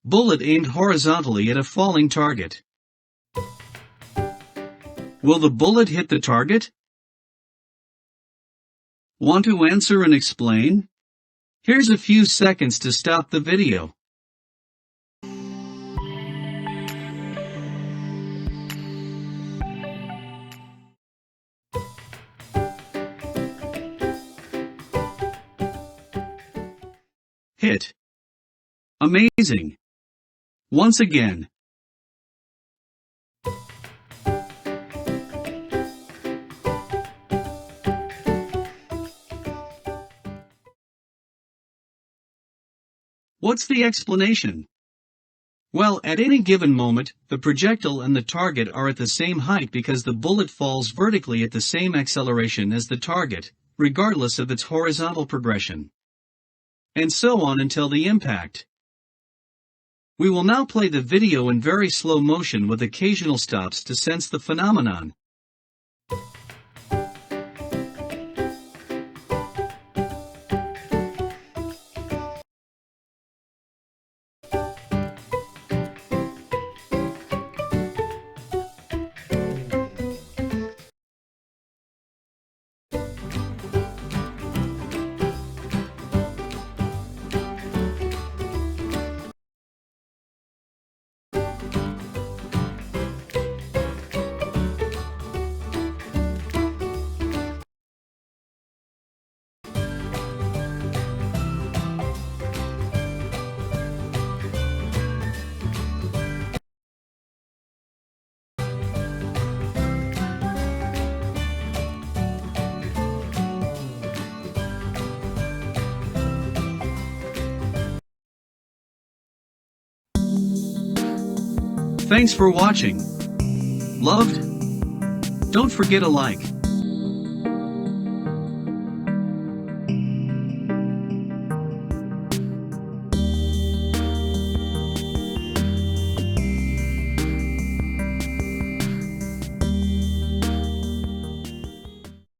Bullet aimed horizontally at a falling target. Will the bullet hit the target? Want to answer and explain? Here's a few seconds to stop the video. Hit. Amazing. Once again. What's the explanation? Well, at any given moment, the projectile and the target are at the same height because the bullet falls vertically at the same acceleration as the target, regardless of its horizontal progression. And so on until the impact. We will now play the video in very slow motion with occasional stops to sense the phenomenon. Thanks for watching. Loved? Don't forget a like.